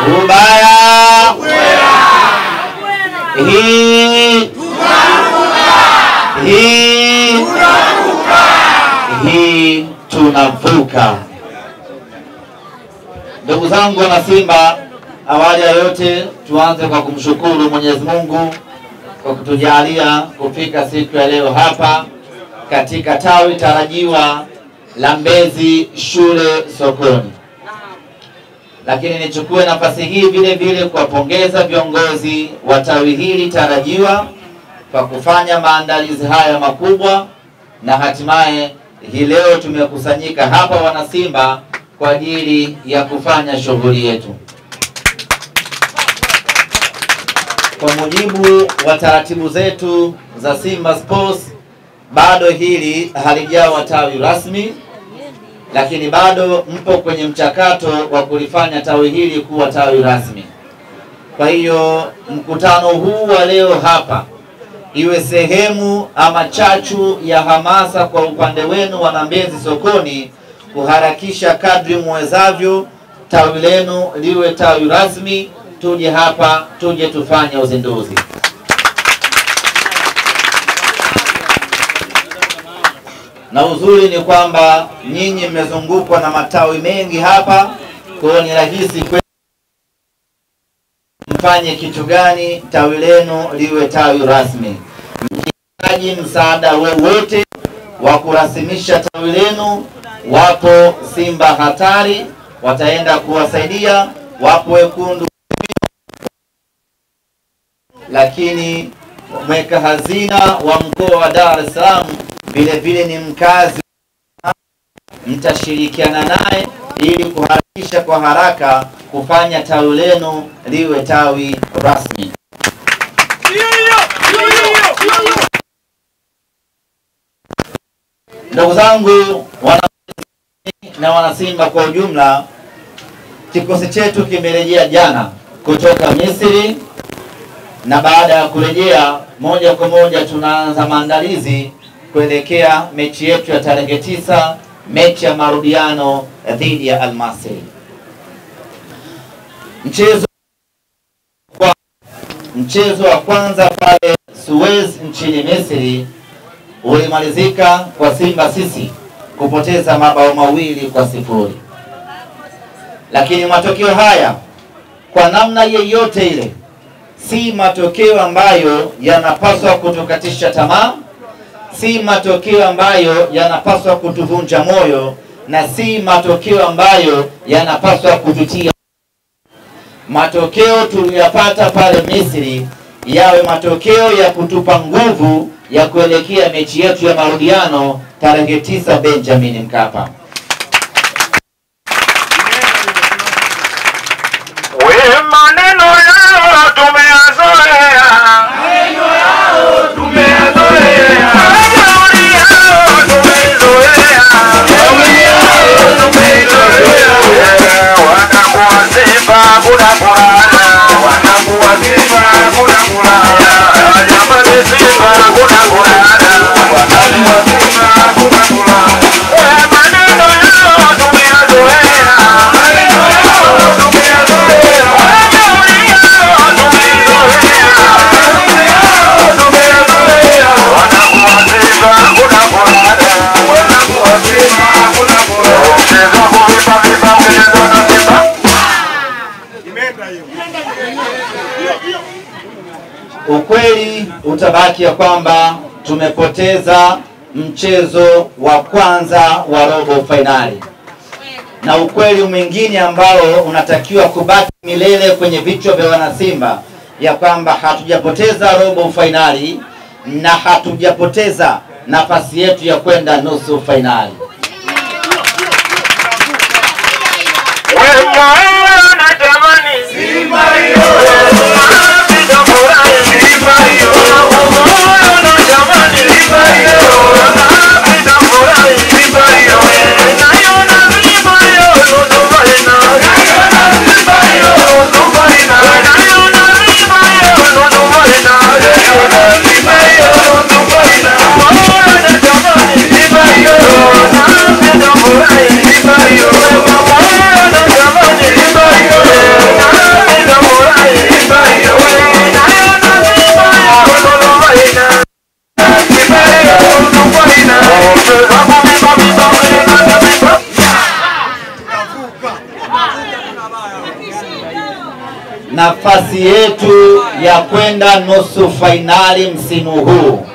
ubaya hii tunavuka. Ndugu zangu wana Simba, awali ya yote tuanze kwa kumshukuru Mwenyezi Mungu kwa kutujalia kufika siku ya leo hapa katika tawi tarajiwa la Mbezi shule sokoni. Lakini nichukue nafasi hii vile vile kuwapongeza viongozi wa tawi hili tarajiwa kwa kufanya maandalizi haya makubwa, na hatimaye hii leo tumekusanyika hapa wana Simba kwa ajili ya kufanya shughuli yetu. Kwa mujibu wa taratibu zetu za Simba Sports, bado hili halijawa tawi rasmi, lakini bado mpo kwenye mchakato wa kulifanya tawi hili kuwa tawi rasmi. Kwa hiyo mkutano huu wa leo hapa iwe sehemu ama chachu ya hamasa kwa upande wenu wana Mbezi sokoni kuharakisha kadri mwezavyo tawi lenu liwe tawi rasmi, tuje hapa tuje tufanye uzinduzi. Na uzuri ni kwamba nyinyi mmezungukwa na matawi mengi hapa, kwa hiyo ni rahisi mfanye kitu gani tawi lenu liwe tawi rasmi. Mkihitaji msaada wowote wa kurasimisha tawi lenu, wapo Simba Hatari wataenda kuwasaidia, wapo Wekundu, lakini mweka hazina wa mkoa wa Dar es Salaam vile vile ni mkazi, mtashirikiana naye ili kuharakisha kwa haraka kufanya tawi lenu liwe tawi rasmi. Ndugu zangu wana Simba kwa ujumla, kikosi chetu kimerejea jana kutoka Misri, na baada ya kurejea moja kwa moja tunaanza maandalizi kuelekea mechi yetu ya tarehe 9, mechi ya marudiano dhidi ya Al Masry. Mchezo wa kwanza pale Suez nchini Misri ulimalizika kwa Simba sisi kupoteza mabao 2-0. Lakini matokeo haya kwa namna yeyote ile si matokeo ambayo yanapaswa kutukatisha tamaa, si matokeo ambayo yanapaswa kutuvunja moyo, na si matokeo ambayo yanapaswa kututia. Matokeo tuliyopata pale Misri yawe matokeo ya kutupa nguvu ya kuelekea mechi yetu ya marudiano tarehe 9 Benjamin Mkapa. Maneno yao tumeyazoea, maneno yao tumeyazoea, kauli yao tumeizoea, kauli yao tumeizoea. Wanakuwa Simba kuna kulala, wanakuwa Simba kuna kulala, jamani Simba kuna kulala, wanakuwa Simba kuna kulala. Maneno yao tumeyazoea, maneno yao tumeyazoea. Ukweli utabaki ya kwamba tumepoteza mchezo wa kwanza wa robo finali, na ukweli mwingine ambao unatakiwa kubaki milele kwenye vichwa vya wanasimba ya kwamba hatujapoteza robo finali na hatujapoteza nafasi yetu ya kwenda nusu finali. Simba nafasi yetu ya kwenda nusu fainali msimu huu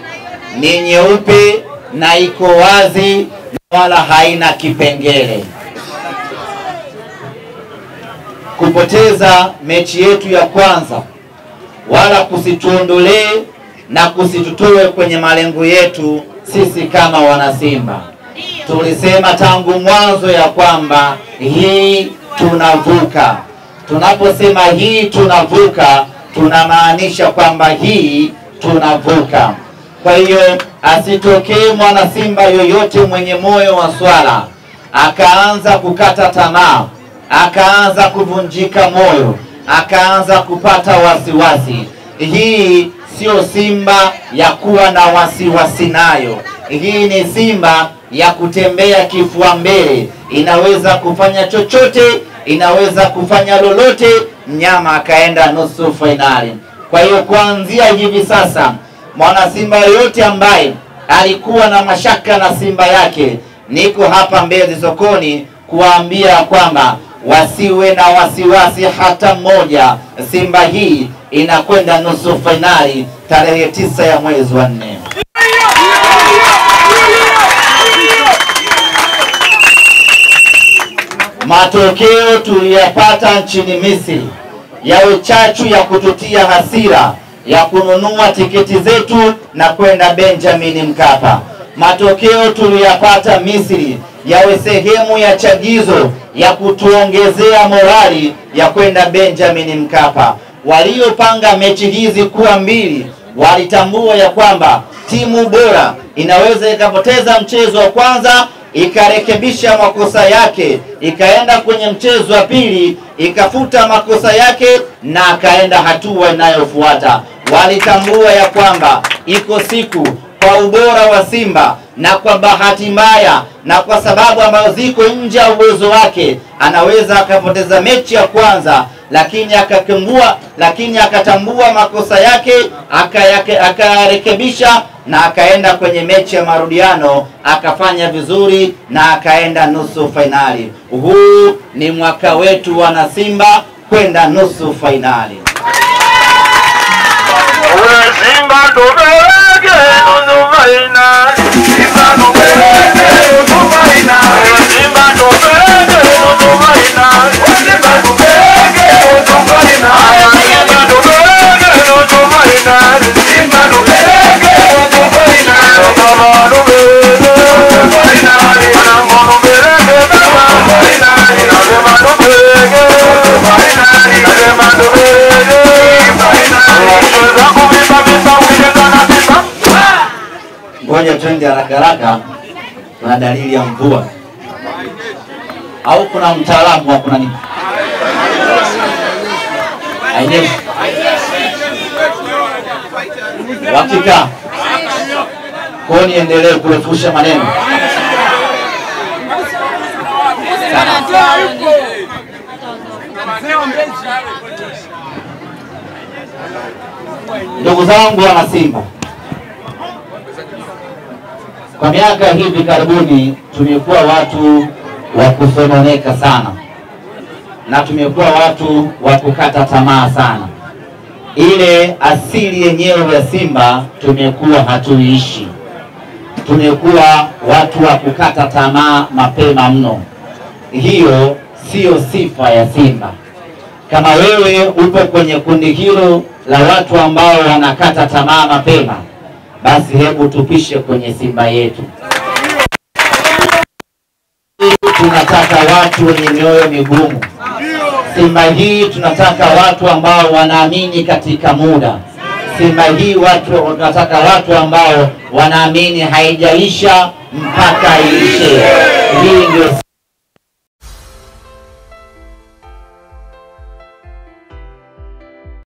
ni nyeupe na iko wazi wala haina kipengele. Kupoteza mechi yetu ya kwanza wala kusituondolee na kusitutoe kwenye malengo yetu. Sisi kama wanasimba tulisema tangu mwanzo ya kwamba hii tunavuka. Tunaposema hii tunavuka, tunamaanisha kwamba hii tunavuka. Kwa hiyo asitokee mwana Simba yoyote mwenye moyo wa swala akaanza kukata tamaa, akaanza kuvunjika moyo, akaanza kupata wasiwasi. Hii sio Simba ya kuwa na wasiwasi nayo. Hii ni Simba ya kutembea kifua mbele. Inaweza kufanya chochote, inaweza kufanya lolote, mnyama akaenda nusu fainali. Kwa hiyo kuanzia hivi sasa, mwana Simba yote ambaye alikuwa na mashaka na Simba yake, niko hapa Mbezi sokoni kuambia kwamba wasiwe na wasiwasi hata mmoja. Simba hii inakwenda nusu fainali tarehe 9 ya mwezi wa 4. Matokeo tuliyapata nchini Misri yawe chachu ya kututia hasira ya kununua tiketi zetu na kwenda Benjamin Mkapa. Matokeo tuliyapata Misri yawe sehemu ya chagizo ya kutuongezea morali ya kwenda Benjamin Mkapa. Waliopanga mechi hizi kuwa mbili walitambua ya kwamba timu bora inaweza ikapoteza mchezo wa kwanza, ikarekebisha makosa yake, ikaenda kwenye mchezo wa pili, ikafuta makosa yake na akaenda hatua inayofuata. Walitambua ya kwamba iko siku kwa ubora wa Simba na kwa bahati mbaya na kwa sababu ambazo ziko nje ya uwezo wake, anaweza akapoteza mechi ya kwanza, lakini akatambua makosa yake, akayarekebisha na akaenda kwenye mechi ya marudiano akafanya vizuri na akaenda nusu fainali. Huu ni mwaka wetu wana Simba kwenda nusu fainali. Simba tubeleke nusu fainali, Simba tubeleke nusu fainali, Simba tubeleke nusu fainali, Simba tubeleke nusu fainali, Simba tubeleke nusu fainali, Simba tubeleke nusu fainali, Baba tubeleke nusu fainali, Baba tubeleke baba fainali, Baba tubeleke nusu fainali, Baba tubeleke Ngoja twende haraka haraka, kuna dalili ya mvua au kuna mtaalamu wa kuna nini? Aine wakika koni endelee kurefusha maneno. Ndugu zangu wana Simba, kwa miaka hivi karibuni tumekuwa watu wa kusononeka sana na tumekuwa watu wa kukata tamaa sana. Ile asili yenyewe ya Simba tumekuwa hatuishi. Tumekuwa watu wa kukata tamaa mapema mno. Hiyo sio sifa ya Simba. Kama wewe upo kwenye kundi hilo la watu ambao wanakata tamaa mapema, basi hebu tupishe kwenye Simba yetu. Tunataka watu wenye mioyo migumu. Simba hii tunataka watu ambao wanaamini katika muda. Simba hii tunataka watu ambao wanaamini haijaisha mpaka iishe. Hii ndio